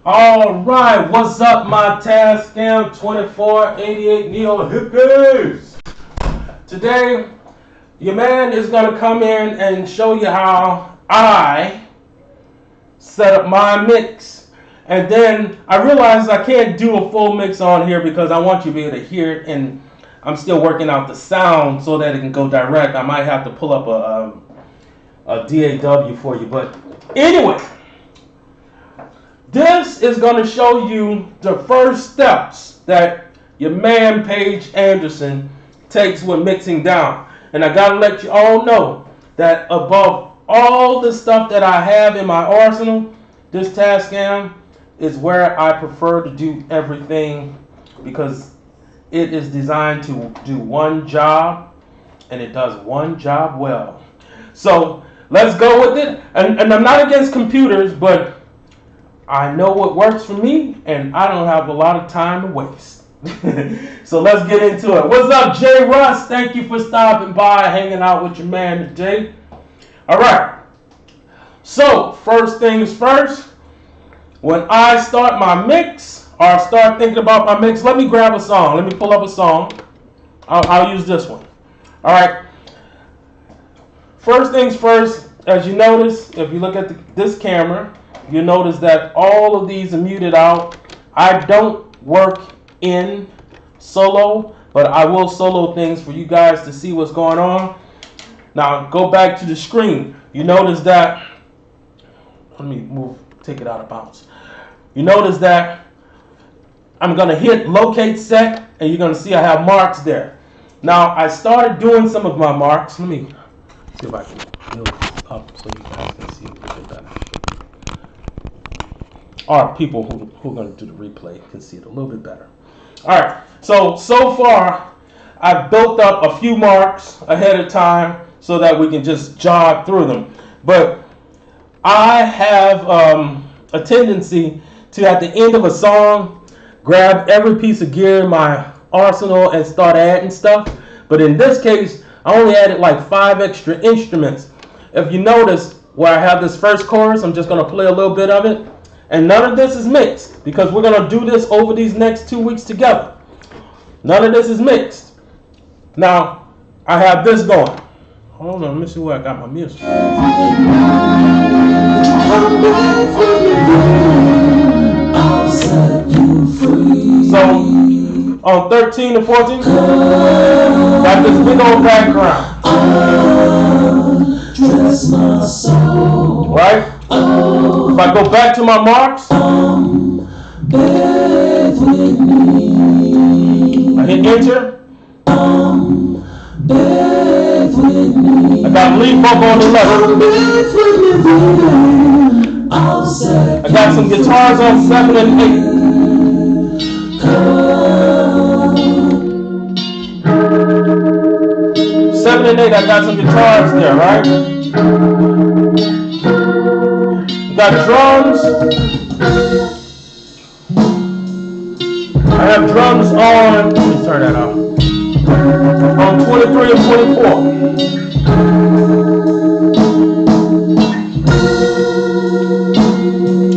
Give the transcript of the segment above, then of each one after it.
All right, what's up, my TasCam 2488 Neo hippies? Today, your man is going to come in and show you how I set up my mix. And then I realized I can't do a full mix on here because I want you to be able to hear it, and I'm still working out the sound so that it can go direct. I might have to pull up a DAW for you, but anyway. This is going to show you the first steps that your man Paige Anderson takes when mixing down. And I got to let you all know that above all the stuff that I have in my arsenal, this TasCam is where I prefer to do everything because it is designed to do one job, and it does one job well. So let's go with it. And I'm not against computers, but I know what works for me, and I don't have a lot of time to waste. So let's get into it. What's up, Jay Russ? Thank you for stopping by, hanging out with your man today. All right. So first things first, when I start my mix or start thinking about my mix, let me grab a song. Let me pull up a song. I'll use this one. All right. First things first, as you notice, if you look at this camera, you notice that all of these are muted out. I don't work in solo, but I will solo things for you guys to see what's going on. Now go back to the screen. You notice that, let me take it out of bounds. You notice that I'm going to hit locate set, and you're going to see I have marks there. Now I started doing some of my marks. Let me see if I can build this up so you guys can see a little bit better. Or people who are going to do the replay can see it a little bit better. All right, so far I've built up a few marks ahead of time so that we can just jog through them. But I have a tendency to, at the end of a song, grab every piece of gear in my arsenal and start adding stuff. But in this case, I only added like 5 extra instruments. If you notice where I have this first chorus, I'm just going to play a little bit of it. And none of this is mixed because we're going to do this over these next 2 weeks together. None of this is mixed. Now, I have this going. Hold on, let me see where I got my music. So, on 13 and 14, got this big old background. Right? If I go back to my marks, I hit enter. I got lead vocal on the left. I got some guitars on 7 and 8. 7 and 8, I got some guitars there, right? Got drums. I have drums on, let me turn that off, on 23 and 24.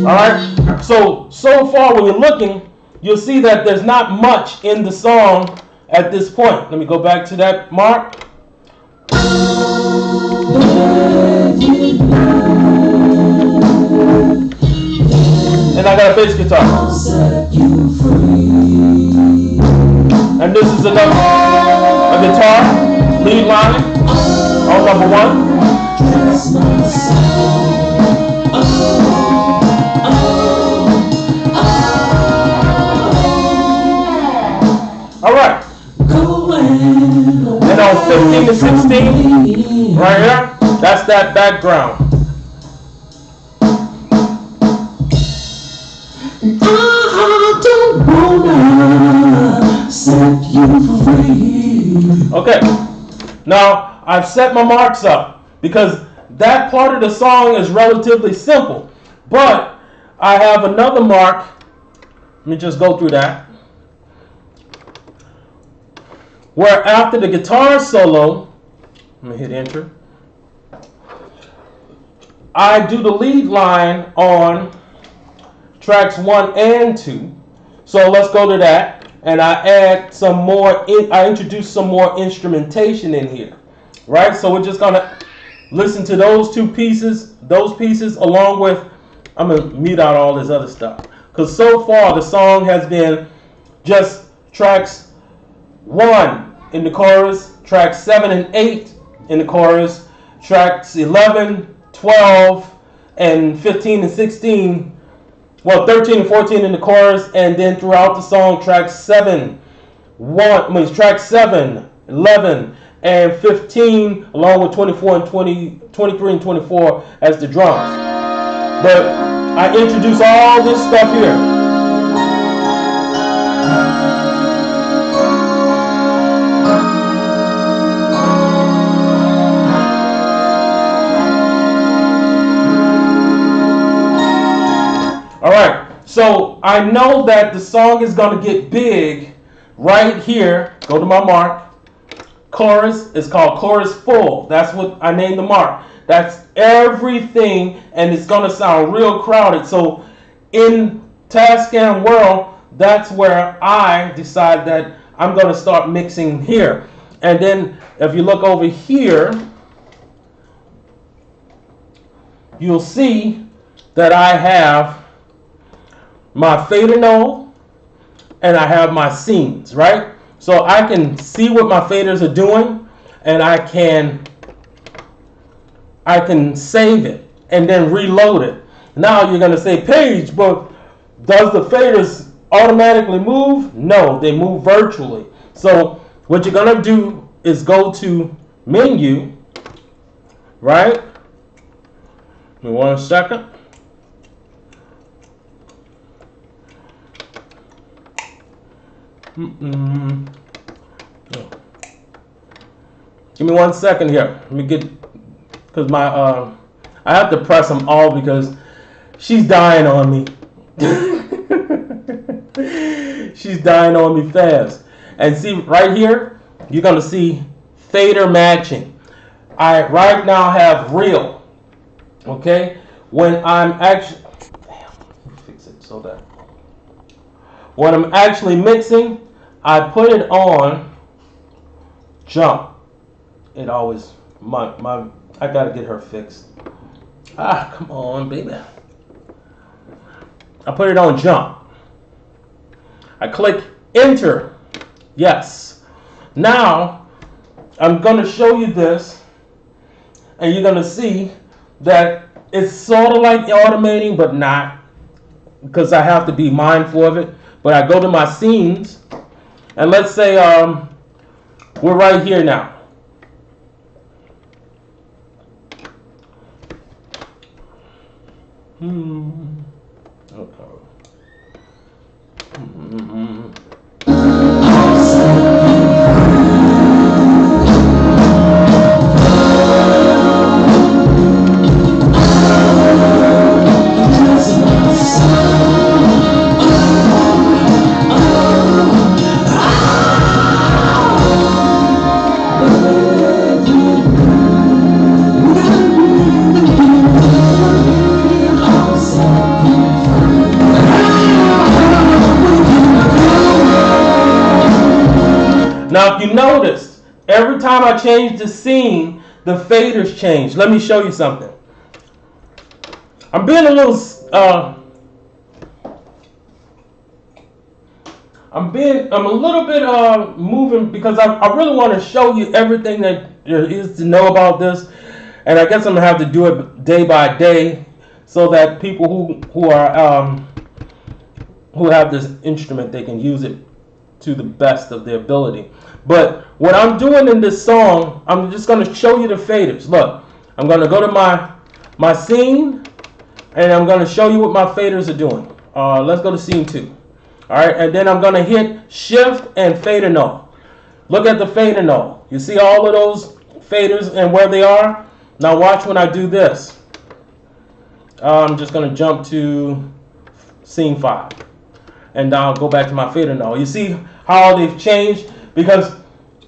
Alright, so far when you're looking, you'll see that there's not much in the song at this point. Let me go back to that mark. And I got a bass guitar. And this is a guitar, lead line, on number 1. Alright. And on 15 to 16, right here, that's that background. Set you free. Okay, now I've set my marks up because that part of the song is relatively simple, but I have another mark. Let me just go through that. Where after the guitar solo, let me hit enter, I do the lead line on tracks 1 and 2. So let's go to that, and I add some more. I introduce some more instrumentation in here, right? So we're just gonna listen to those pieces along with. I'm gonna mute out all this other stuff because so far the song has been just tracks 1 in the chorus, tracks 7 and 8 in the chorus, tracks 11, 12, and 15 and 16. Well, 13 and 14 in the chorus, and then throughout the song, tracks 7, 11, and 15, along with 24 and 23 and 24 as the drums. But I introduce all this stuff here. All right, so I know that the song is going to get big right here. Go to my mark. Chorus is called chorus full. That's what I named the mark. That's everything, and it's going to sound real crowded. So in TasCam world, that's where I decide that I'm going to start mixing here. And then if you look over here, you'll see that I have my fader node and I have my scenes, right? So I can see what my faders are doing, and I can save it and then reload it. Now you're going to say, Paige, but does the faders automatically move? No, they move virtually. So what you're going to do is go to menu, right? Give me 1 second. Give me 1 second here. Let me get, because my I have to press them all because she's dying on me. She's dying on me fast. And see right here, you're gonna see fader matching. I right now have real. Okay, when I'm actually, damn, let me fix it so that when I'm actually mixing, I put it on jump. It always, I gotta get her fixed. Ah, come on, baby. I put it on jump. I click enter. Yes. Now, I'm gonna show you this, and you're gonna see that it's sort of like automating, but not, because I have to be mindful of it. But I go to my scenes, and let's say we're right here now. Okay. Now, if you notice, every time I change the scene, the faders change. Let me show you something. I'm being a little, I'm a little bit moving because I really want to show you everything that there is to know about this, and I guess I'm gonna have to do it day by day so that people who have this instrument, they can use it to the best of their ability. But what I'm doing in this song, I'm just going to show you the faders. Look, I'm going to go to my scene, and I'm going to show you what my faders are doing. Let's go to scene 2. All right, and then I'm going to hit shift and fader node. Look at the fader node. You see all of those faders and where they are? Now watch when I do this. I'm just going to jump to scene 5. And I'll go back to my fader node. You see how they've changed? Because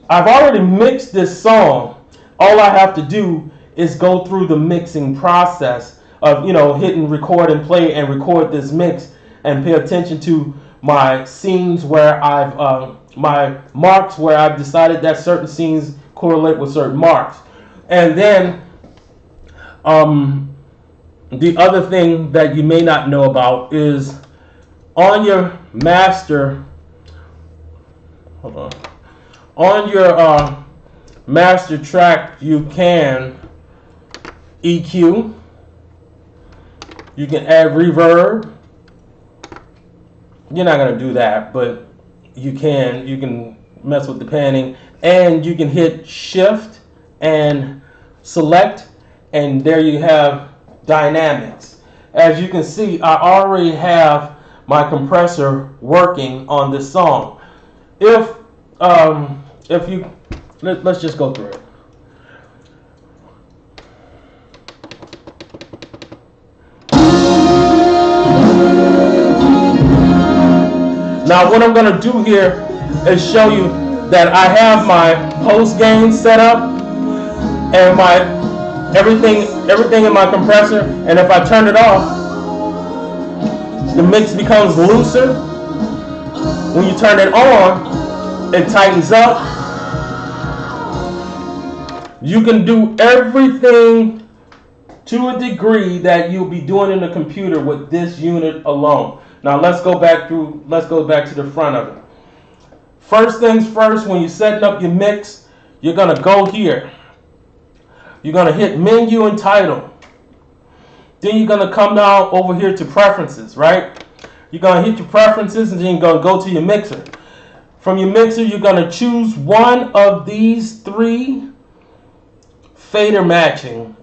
I've already mixed this song. All I have to do is go through the mixing process of, hitting record and play and record this mix. and pay attention to my scenes where my marks where I've decided that certain scenes correlate with certain marks. And then the other thing that you may not know about is on your master, hold on your master track, you can EQ, you can add reverb. You're not going to do that, but you can mess with the panning, and you can hit shift and select, and there you have dynamics. As you can see, I already have my compressor working on this song. If you let's just go through it. Now what I'm going to do here is show you that I have my post gain set up and my everything in my compressor, and if I turn it off, the mix becomes looser. When you turn it on, it tightens up. You can do everything to a degree that you'll be doing in the computer with this unit alone. Now let's go back to the front of it. First things first, when you're setting up your mix, you're gonna go here. You're gonna hit menu and title. Then you're gonna come down over here to preferences, right? You're gonna hit your preferences and then you're gonna go to your mixer. From your mixer, you're gonna choose one of these three fader matching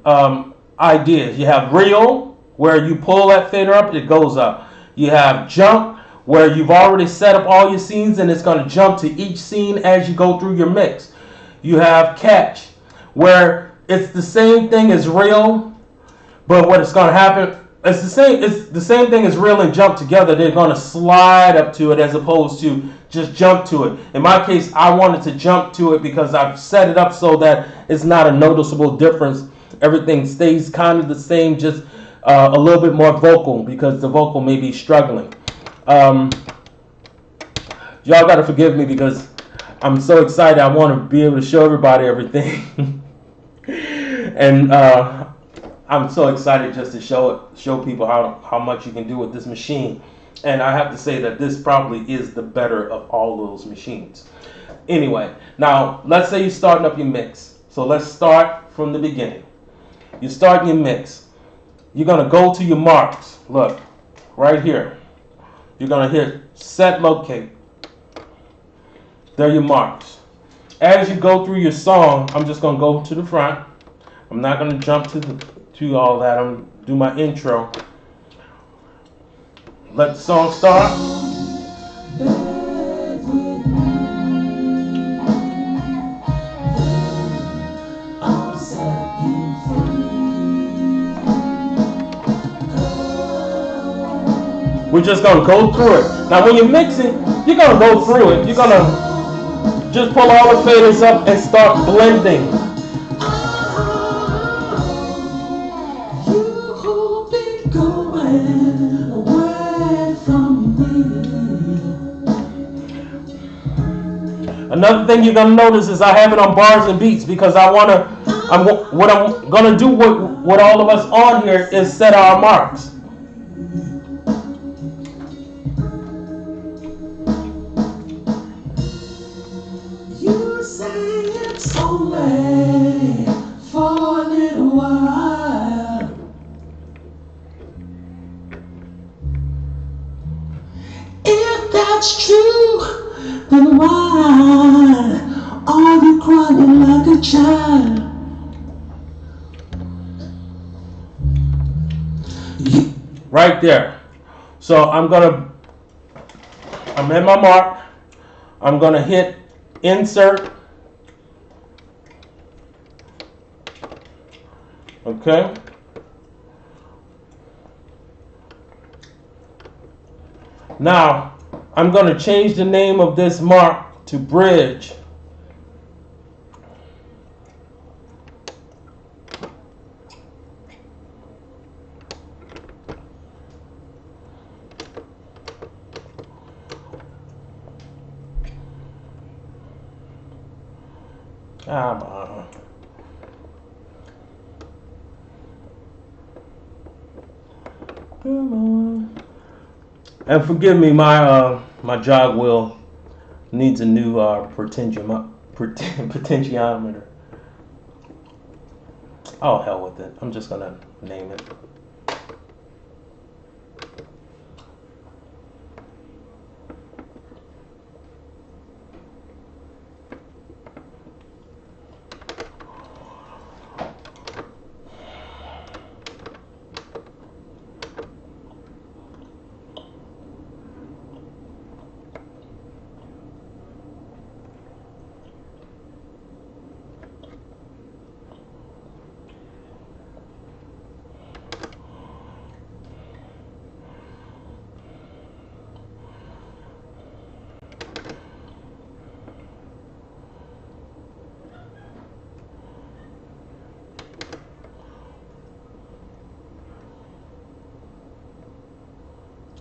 ideas. You have real, where you pull that fader up, it goes up. You have jump, where you've already set up all your scenes and it's going to jump to each scene as you go through your mix. You have catch, where it's the same thing as real, but what it's going to happen, it's the same thing as real and jump together. They're going to slide up to it as opposed to just jump to it. In my case, I wanted to jump to it because I've set it up so that it's not a noticeable difference. Everything stays kind of the same, just a little bit more vocal because the vocal may be struggling. Y'all got to forgive me because I'm so excited. I want to be able to show everybody everything. And I'm so excited just to show people how much you can do with this machine. And I have to say that this probably is the better of all those machines. Anyway, now let's say you're starting up your mix. So let's start from the beginning. You're starting your mix. You're going to go to your marks. Look, right here. You're going to hit set locate. There are your marks. As you go through your song, I'm just going to go to the front. I'm not going to jump to all that. I'm going to do my intro. Let the song start. We're just going to go through it. Now when you're mixing, you're going to go through it. You're going to just pull all the faders up and start blending. Another thing you're going to notice is I have it on bars and beats because what I'm going to do with all of us on here is set our marks. You say it's only for a little while. If that's true, then why are you crying like a child? Right there. So I'm in my mark. I'm gonna hit insert. Okay. Now I'm going to change the name of this mark to bridge. Come on. Come on. And forgive me, my jog wheel needs a new potentiometer. Oh, hell with it. I'm just gonna name it.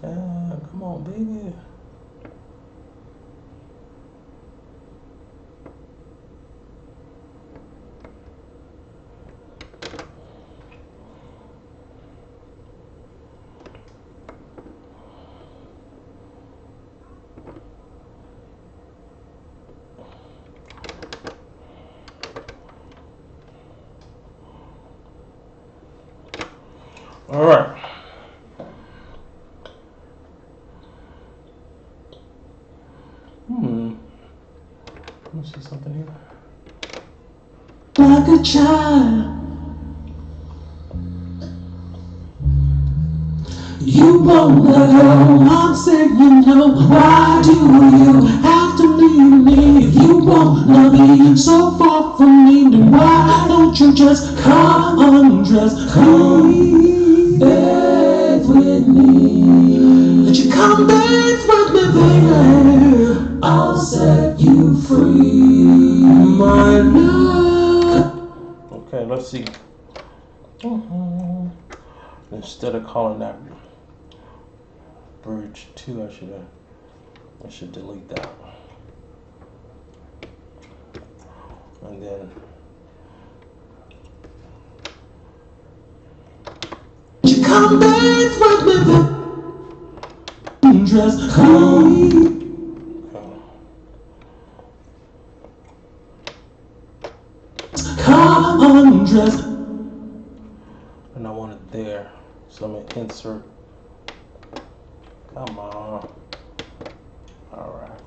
Come on, baby. All right. Let me see something here. Like a child, you won't let go. I'm saying, no, why do you have to leave me? If you won't love me so far from me, then why don't you just come undress? Come bathe with me. Let you come bathe with me, baby. I'll set you free, my love. Okay, let's see. Instead of calling that bridge 2, I should delete that. And then you come bathe with me, dress come. Come undress. And I want it there. So I'm gonna insert. Come on. Alright.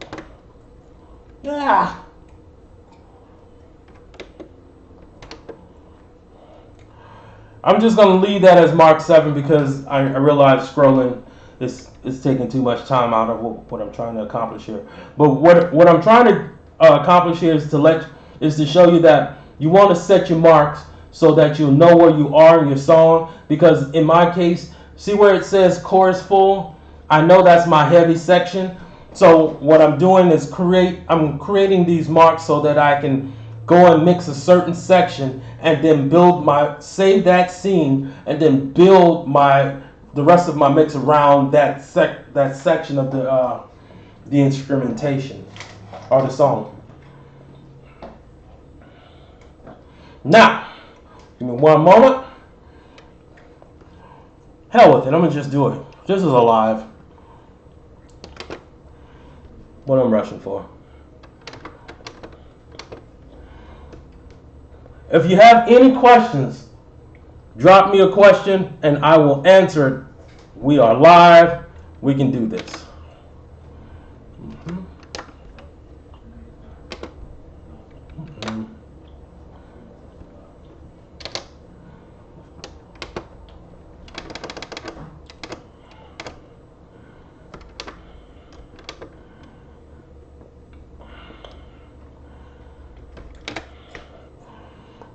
Yeah. I'm just gonna leave that as Mark 7 because I realize scrolling is taking too much time out of what I'm trying to accomplish here. But what I'm trying to accomplish here is to show you that you want to set your marks so that you'll know where you are in your song. Because in my case, see where it says chorus full? I know that's my heavy section. So what I'm doing is I'm creating these marks so that I can go and mix a certain section and then save that scene and then build the rest of my mix around that section of the instrumentation or the song. Now, give me one moment. Hell with it, I'm gonna just do it. This is a live. What I'm rushing for. If you have any questions, drop me a question and I will answer it. We are live. We can do this.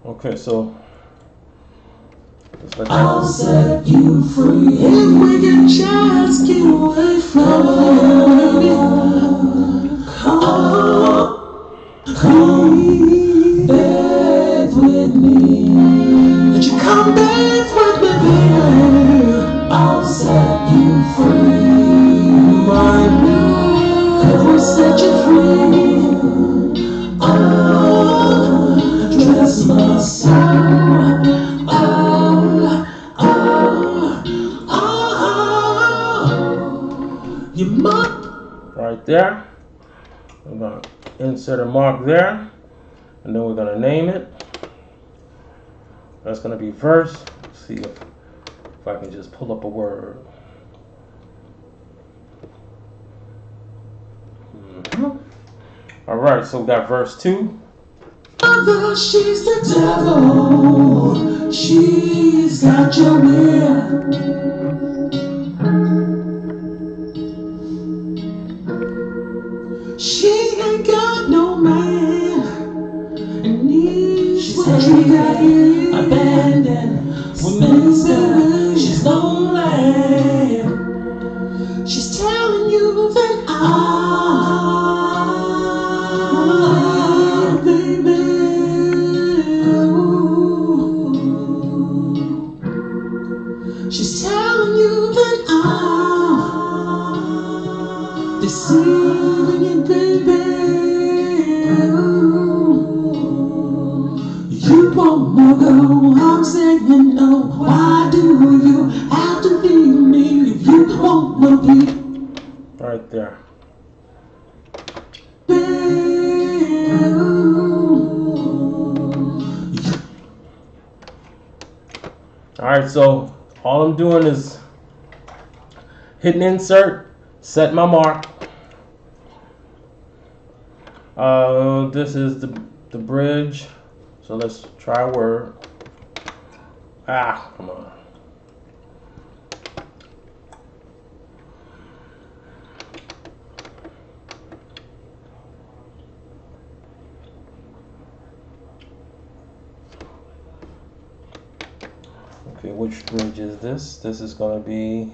Okay, so I'll set you free if we can just get away from you. Come bathe with me. Let you come bathe with me, baby. I'll set you free, my love. I will set you free. Oh. right there. We're going to insert a mark there, and then we're going to name it. That's going to be verse. Let's see if I can just pull up a word. All right, so we got verse 2. Mother, she's the devil. She's got your will. She ain't got no man, and needs what you got here. Abandoned, women, she's lonely. She's telling you that baby, she's telling you that I'm deceiving you, baby. You wanna go, I'm saying no. Why do you have to leave me if you wanna be? Right there. Alright, so all I'm doing is hitting insert, set my mark. This is the bridge. So let's try a word. Come on. Okay, which bridge is this? This is going to be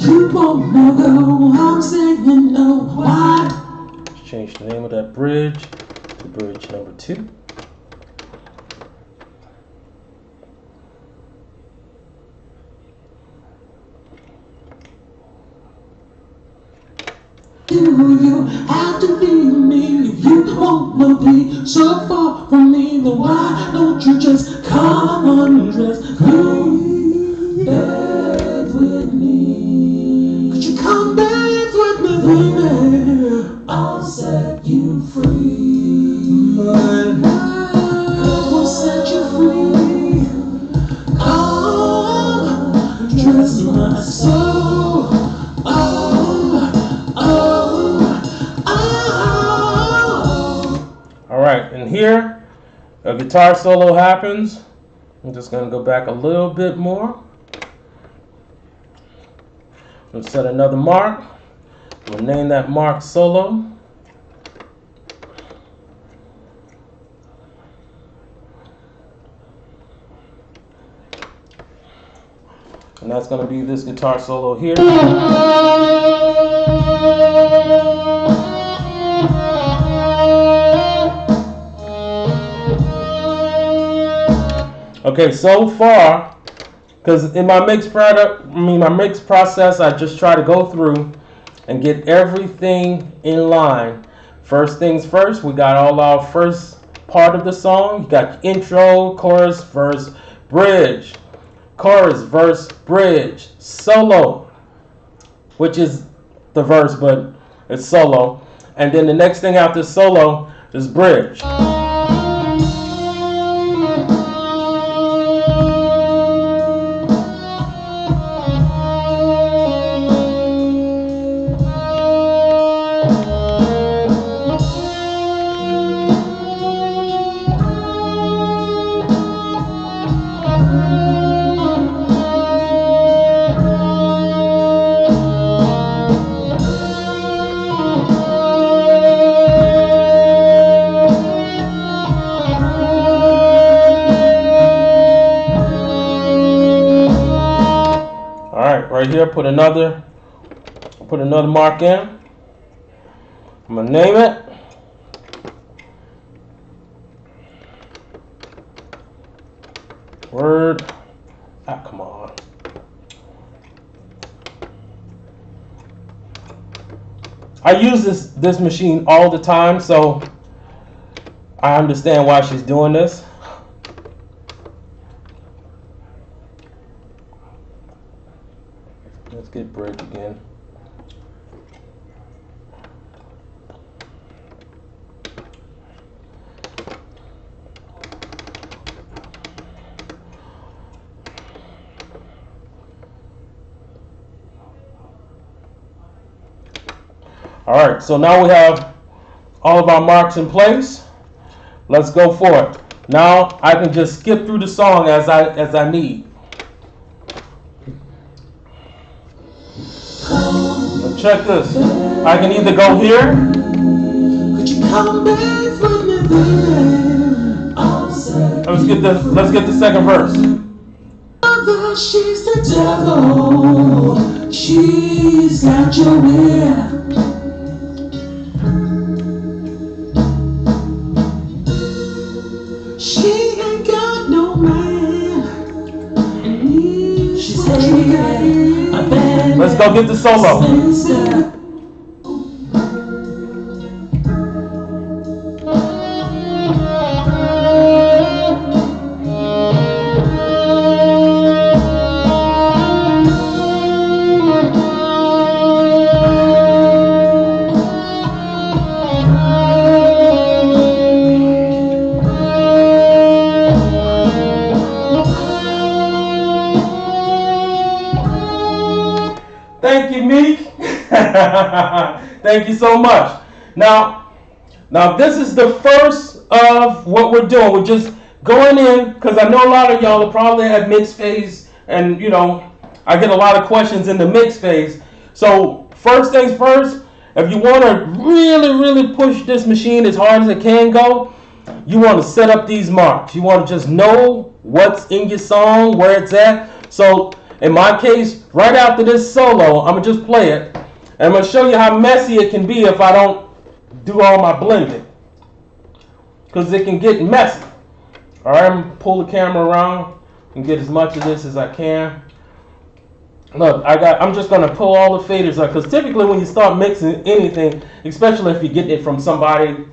you wanna go, I'm saying no. Why? Let's change the name of that bridge to bridge number 2. Do you have to leave me if you wanna be so far from me? Then why don't you just come undressed? Come back with me. Could you come back with me, baby? I'll set you free. My love will set you free. Come, dress my soul. Alright, and here a guitar solo happens. I'm just going to go back a little bit more. I'm going to set another mark. I'm going to name that mark solo. And that's going to be this guitar solo here. Okay, so far, because in my mix process, I just try to go through and get everything in line. First things first, we got all our first part of the song. You got intro, chorus, verse, bridge. Chorus, verse, bridge, solo, which is the verse, but it's solo. And then the next thing after solo is bridge. Right here, put another mark in. I'm gonna name it. Word. Come I use this machine all the time, so I understand why she's doing this. Let's get break again. All right, so now we have all of our marks in place. Let's go for it. Now I can just skip through the song as I need. So check this. I can either go here. Could you come back for me there? Let's get the second verse. Mother, she's the devil. She's got your ear. She ain't got no man. She's taking a bad. Let's go get the solo. Thank you, Meek. Thank you so much. Now this is the first of what we're doing. We're just going in, because I know a lot of y'all are probably at mix phase, and I get a lot of questions in the mix phase. So first things first, if you want to really push this machine as hard as it can go, you want to set up these marks. You want to just know what's in your song, where it's at. So in my case, right after this solo, I'm going to just play it. And I'm going to show you how messy it can be if I don't do all my blending. Because it can get messy. All right, I'm going to pull the camera around and get as much of this as I can. Look, I'm just going to pull all the faders up. Because typically when you start mixing anything, especially if you get it from somebody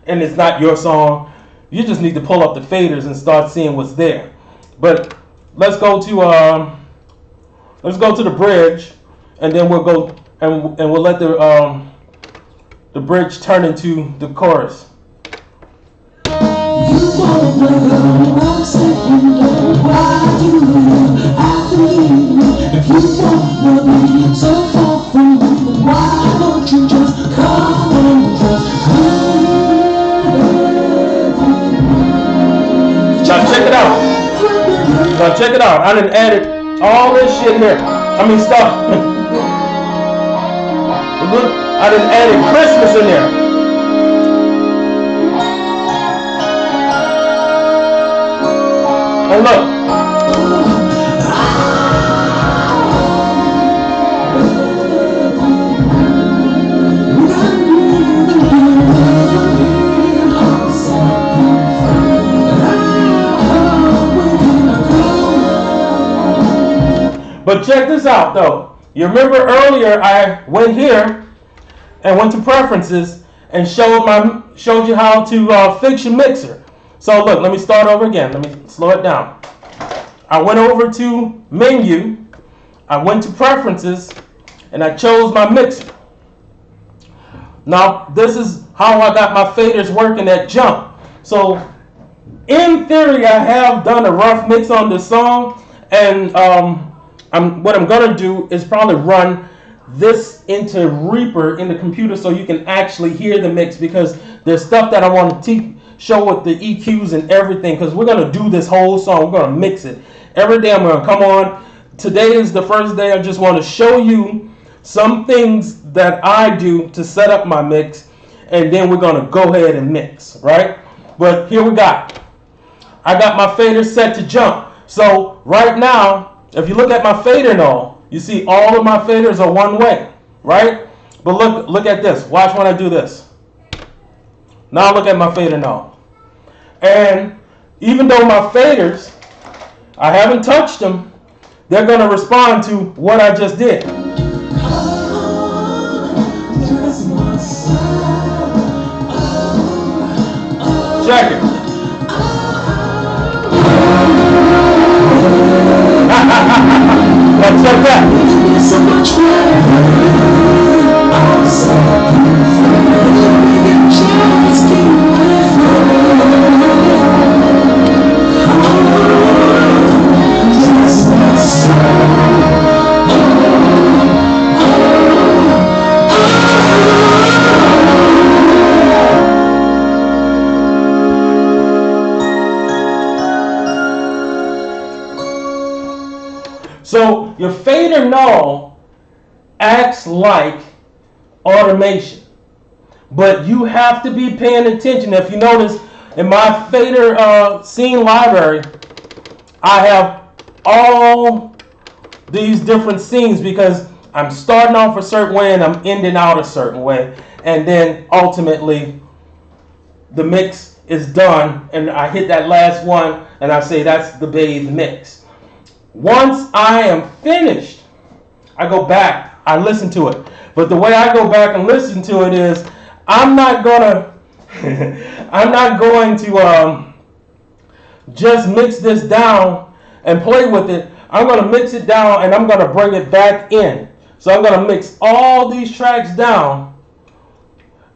and it's not your song, you just need to pull up the faders and start seeing what's there. But let's go to the bridge, and then we'll go and we'll let the bridge turn into the chorus. You wanna know, I'm saying, why do you have to leave me? If you wanna be so far from me, why don't you just come and just come? Now check it out. Now check it out. I done added all this shit here. I mean stuff. I done added Christmas in there. And look. But check this out though. You remember earlier I went here and went to preferences and showed you how to fix your mixer. So look, let me start over again. Let me slow it down. I went over to menu, I went to preferences, and I chose my mixer. Now this is how I got my faders working at jump. So in theory I have done a rough mix on this song, and what I'm gonna do is probably run this into Reaper in the computer so you can actually hear the mix, because there's stuff that I want to show with the EQs and everything, because we're gonna do this whole song. We're gonna mix it every day. I'm gonna come on. Today is the first day. I just want to show you some things that I do to set up my mix, and then we're gonna go ahead and mix, right? But here we got. I got my fader set to jump. So right now, if you look at my fader knoll, you see all of my faders are one way, right? But look at this. Watch when I do this. Now look at my fader knoll. And even though my faders, I haven't touched them, they're going to respond to what I just did. Check it. Now check that. So much So your fader null acts like automation, but you have to be paying attention. If you notice in my fader scene library, I have all these different scenes because I'm starting off a certain way and I'm ending out a certain way, and then ultimately the mix is done and I hit that last one and I say that's the bathe mix. Once I am finished, I go back, I listen to it. But the way I go back and listen to it is, I'm not going to just mix this down and play with it. I'm going to mix it down and I'm going to bring it back in. So I'm going to mix all these tracks down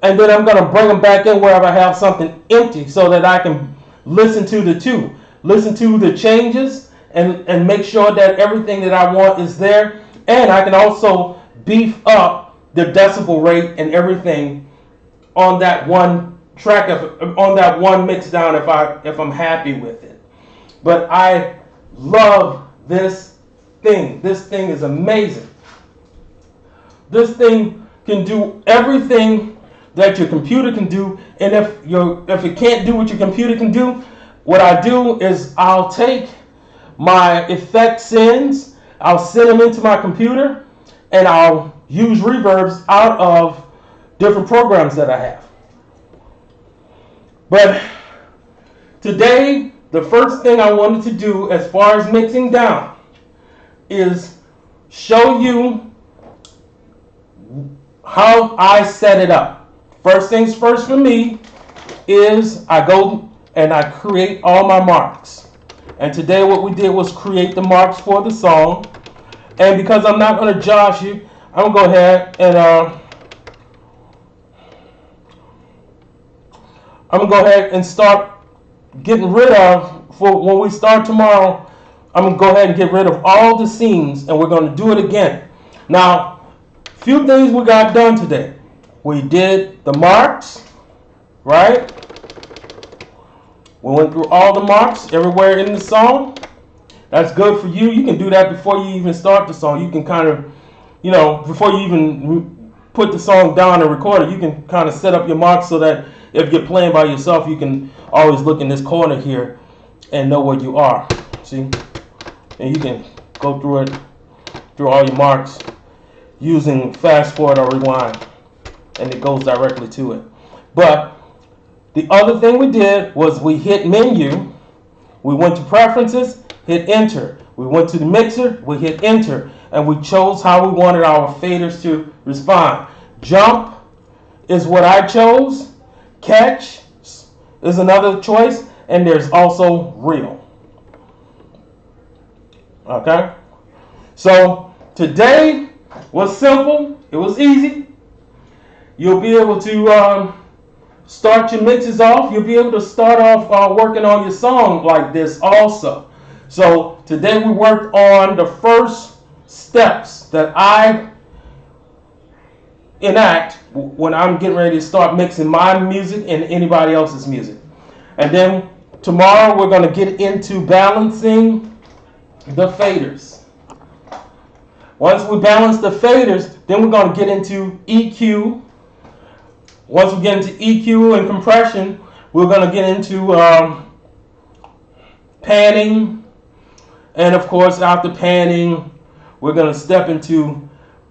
and then I'm going to bring them back in wherever I have something empty so that I can listen to the two. Listen to the changes and make sure that everything that I want is there. And I can also beef up the decibel rate and everything on that one track, on that one mix down if I'm happy with it. But I love this thing. This thing is amazing. This thing can do everything that your computer can do, and if it can't do what your computer can do, what I do is I'll take my effect sends, I'll send them into my computer, and I'll use reverbs out of different programs that I have. But today, the first thing I wanted to do as far as mixing down is show you how I set it up. First things first for me is I go and I create all my marks. And today what we did was create the marks for the song. And because I'm not going to josh you, I'm going to go ahead and start getting rid of, for when we start tomorrow, I'm going to go ahead and get rid of all the scenes and we're going to do it again. Now, few things we got done today. We did the marks, right? We went through all the marks everywhere in the song. That's good for you. You can do that before you even start the song. You can kind of, before you even put the song down and record it, you can kind of set up your marks so that if you're playing by yourself, you can always look in this corner here and know where you are. See? And you can go through it, through all your marks using fast forward or rewind. And it goes directly to it. But the other thing we did was we hit menu, we went to preferences, hit enter. We went to the mixer, we hit enter, and we chose how we wanted our faders to respond. Jump is what I chose, catch is another choice, and there's also reel. Okay? So today was simple, it was easy. You'll be able to start your mixes off. You'll be able to start off working on your song like this also. So today we worked on the first steps that I enact when I'm getting ready to start mixing my music and anybody else's music. And then tomorrow we're going to get into balancing the faders. Once we balance the faders, then we're going to get into EQ. Once we get into EQ and compression, we're going to get into panning. And of course, after panning, we're going to step into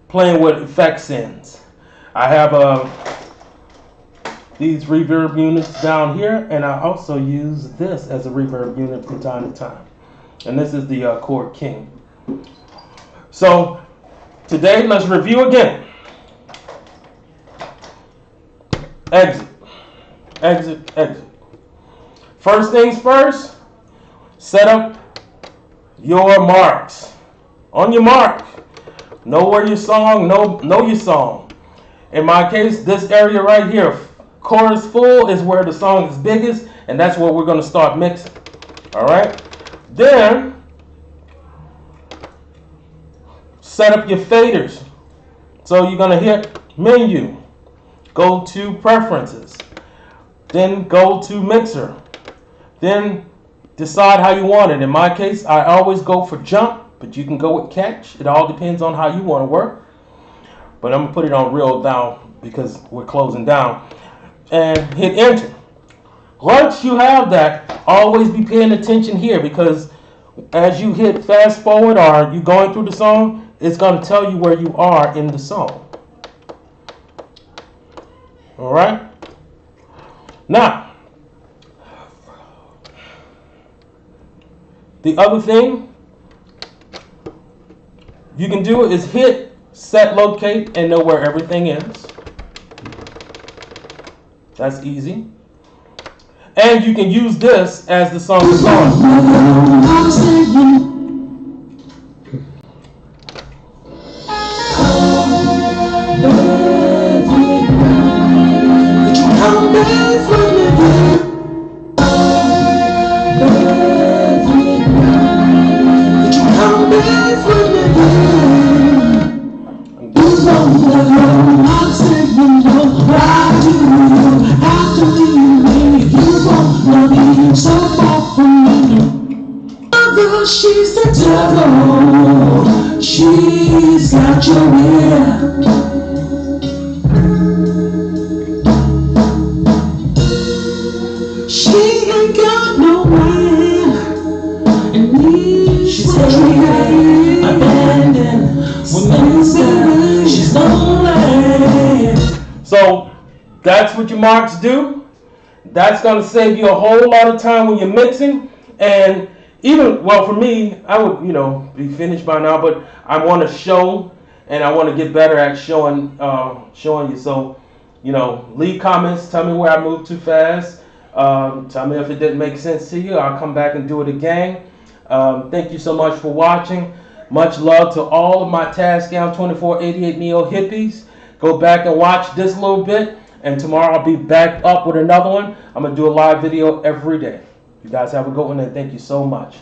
playing with effect sends. I have these reverb units down here, and I also use this as a reverb unit from time to time. And this is the Chord King. So today, let's review again. Exit, exit, exit. First things first, set up your marks. On your mark, know where your song, know your song. In my case, this area right here, chorus full, is where the song is biggest, and that's where we're going to start mixing. All right? Then, set up your faders. So you're going to hit menu, go to preferences, then go to mixer, then decide how you want it. In my case, I always go for jump, but you can go with catch. It all depends on how you want to work. But I'm going to put it on real down because we're closing down. And hit enter. Once you have that, always be paying attention here, because as you hit fast forward or you going through the song, it's going to tell you where you are in the song. All right? Now, the other thing you can do is hit set locate and know where everything is. That's easy. And you can use this as the song is going. She's the devil. She's got your ear. She ain't got no man, and she's treated, abandoned. When she's lonely. So that's what your marks do. That's going to save you a whole lot of time when you're mixing. And even, well, for me, I would, be finished by now, but I want to show, and I want to get better at showing you. So, leave comments. Tell me where I moved too fast. Tell me if it didn't make sense to you. I'll come back and do it again. Thank you so much for watching. Much love to all of my TasCam 2488 Neo hippies. Go back and watch this little bit, and tomorrow I'll be back up with another one. I'm going to do a live video every day. You guys have a good one, and thank you so much.